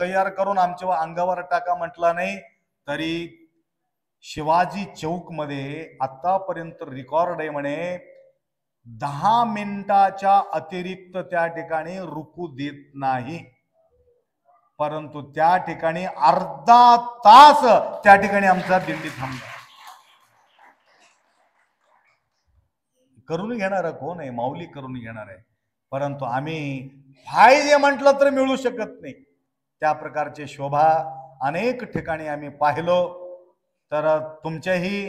तयार करून आमच्या अंगावर टाका म्हटला नाही. तरी शिवाजी चौक मध्ये आतापर्यंत रेकॉर्ड आहे म्हणे 10 मिनिटाच्या अतिरिक्त त्या ठिकाणी रुकू देत नाही, परंतु त्या ठिकाणी अर्धा तास त्या ठिकाणी आमचा दिंडी थांबला. करून घेणार कोण आहे? माऊली करून घेणार आहे. परंतु आम्ही फायदे म्हटलं तर मिळू शकत नाही. त्या प्रकारचे शोभा अनेक ठिकाणी आम्ही पाहिलो. तर तुमच्याही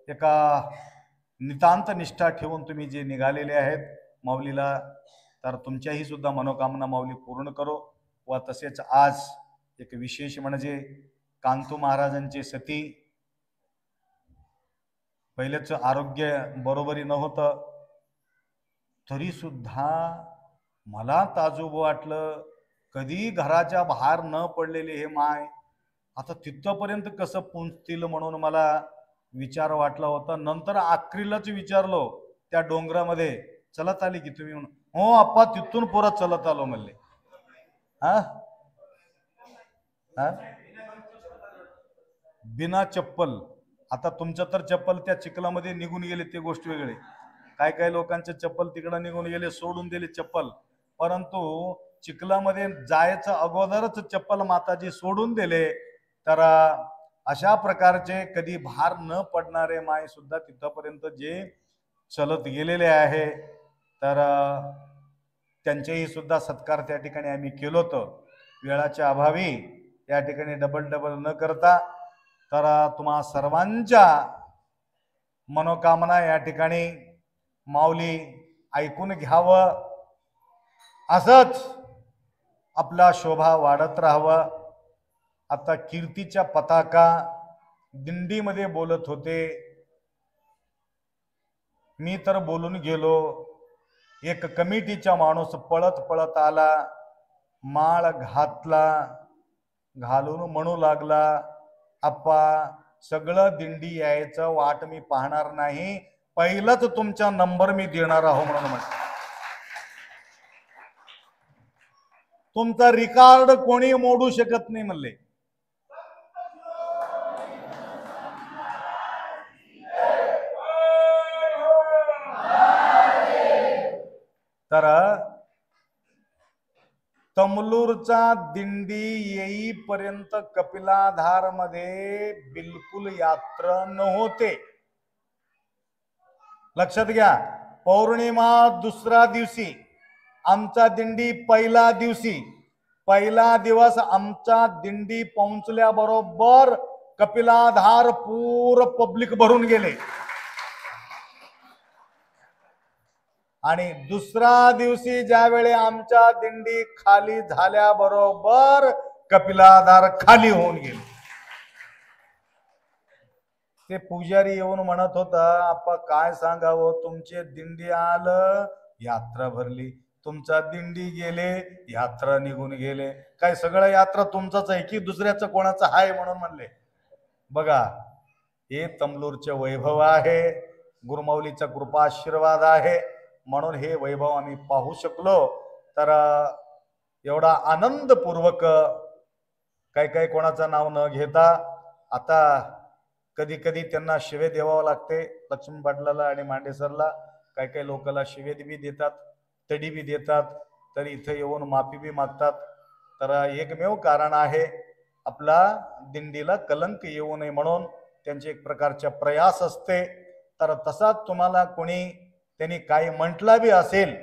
एका नितांत निष्ठा ठेवून तुम्ही जे निघालेले आहेत माऊलीला, तर तुमच्याही सुद्धा मनोकामना माऊली पूर्ण करो. व तसेच आज एक विशेष म्हणजे कांतू महाराजांचे सती, पहिलेच आरोग्य बरोबरी नव्हतं, तरी सुद्धा मला ताजुब वाटलं, कधी घराच्या बाहेर न पडलेले हे माय आता तिथपर्यंत कसं पोहोचतील म्हणून मला विचार वाटला होता. नंतर आखरीलाच विचारलो त्या डोंगरामध्ये, चलत आली की तुम्ही? हो आप्पा, तिथून परत चलत आलो म्हणले. हा हा बिना चप्पल. आता तुमचं तर चप्पल त्या चिखलामध्ये निघून गेले, ते गोष्ट वेगळी. काय काय लोकांचे चप्पल तिकडं निघून गेले, सोडून दिले चप्पल. परंतु चिखलामध्ये जायचं अगोदरच चप्पल माताजी सोडून दिले. तर अशा प्रकारचे कधी भार न पडणारे माय सुद्धा तिथपर्यंत जे चलत गेलेले आहे, तर त्यांचेही सुद्धा सत्कार त्या ठिकाणी आम्ही केलो होतो. वेळाच्या अभावी या ठिकाणी डबल न करता, तर तुम्हा सर्वांच्या मनोकामना या ठिकाणी माऊली ऐकून घ्यावं, असंच आपला शोभा वाढत राहावं. आता कीर्तीच्या पताका दिंडीमध्ये बोलत होते, मी तर बोलून गेलो. एक कमिटीचा माणूस पळत पळत आला, माळ घातला, घालून म्हणू लागला, आप्पा सगळं दिंडी यायचं वाट मी पाहणार नाही, पहिलाच तुमचा नंबर मी देणार आहो म्हणून म्हटलं. तुमचा रिकॉर्ड कोणी मोडू शकत नाही म्हणले. तर तमलूरचा दिंडी येईपर्यंत कपिलाधार मध्ये बिलकुल यात्रा नव्हते. लक्षात घ्या, पौर्णिमा दुसरा दिवशी, आमचा दिंडी पहिला दिवशी, पहिला दिवस आमचा दिंडी पोहोचल्याबरोबर कपिलाधार पूर्ण पब्लिक भरून गेले. आणि दुसरा दिवशी ज्यावेळी आमच्या दिंडी खाली झाल्याबरोबर कपिलाधार खाली होऊन गेले. ते पुजारी येऊन म्हणत होता, आप्पा काय सांगावं, तुमचे दिंडी आलं यात्रा भरली, तुमचा दिंडी गेले यात्रा निघून गेले. काय सगळं यात्रा तुमचाच आहे की दुसऱ्याचं कोणाचं आहे म्हणून म्हणले. बघा, हे तमलूरचे वैभव आहे, गुरुमाऊलीचा कृपा आशीर्वाद आहे, म्हणून हे वैभव आम्ही पाहू शकलो. तर एवढा आनंदपूर्वक काही काही कोणाचं नाव न घेता, आता कधी कधी त्यांना शिवे द्यावं लागते, लक्ष्मी पाटलाला आणि मांडेसरला. काही काही लोकांना शिवे बी देतात, तडी बी देतात, तर इथे येऊन माफी बी मागतात. तर एकमेव कारण आहे, आपला दिंडीला कलंक येऊ नये म्हणून त्यांचे एक प्रकारचा प्रयास असते. तर तसाच तुम्हाला कोणी त्यांनी काही म्हटलं बी असेल,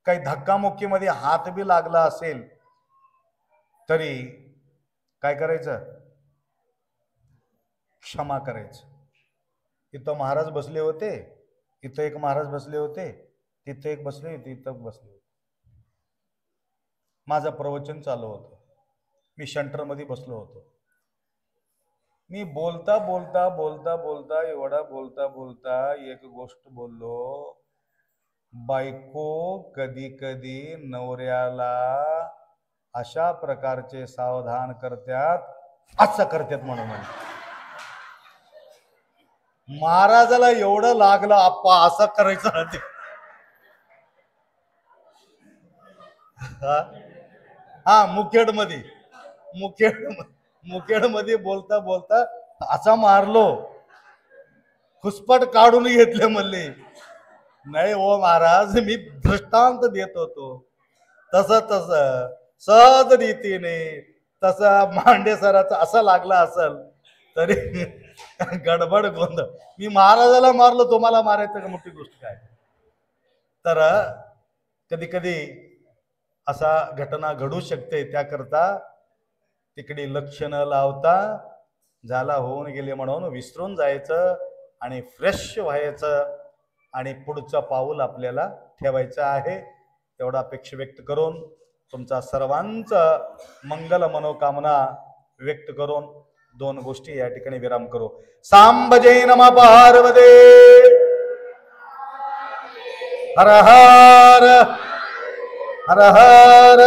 काही धक्कामुक्कीमध्ये हात बी लागला असेल, तरी काय करायचं? क्षमा करायचं. इथं महाराज बसले होते, इथं एक महाराज बसले होते, तिथे एक बसले होते, इथं बसले होते. माझं प्रवचन चालू होतं, मी सेंटरमध्ये बसलो होतो. मी बोलता बोलता बोलता बोलता एवढा बोलता बोलता एक गोष्ट बोललो, बायको कधी कधी नवऱ्याला अशा प्रकारचे सावधान करतात, असं करतात म्हणून. महाराजाला एवढं लागलं, आप्पा असं करायचं. हा हा, मुखेड मध्ये, मुखेड मध्ये बोलता बोलता असा मारलो, खुसपट काढून घेतले म्हणले. नाही हो महाराज, मी दृष्टांत देत होतो. तस तस सहज रीतीने तसा मांडे सराचा असा लागला असल तरी गडबड गोंधळ. मी महाराजाला मारलो, तुम्हाला मारायचं का मोठी गोष्ट काय. तर कधी कधी असा घटना घडू शकते. त्याकरता तिकडे लक्ष न लावता झाला होऊन गेले म्हणून विसरून जायचं आणि फ्रेश व्हायचं आणि पुढचं पाऊल आपल्याला ठेवायचं आहे. तेवढा अपेक्षा व्यक्त करून तुमचा सर्वांचं मंगल मनोकामना व्यक्त करून दोन गोष्टी या ठिकाणी विराम करू. सांब जय नमः पार्वते, हर हर हर हर.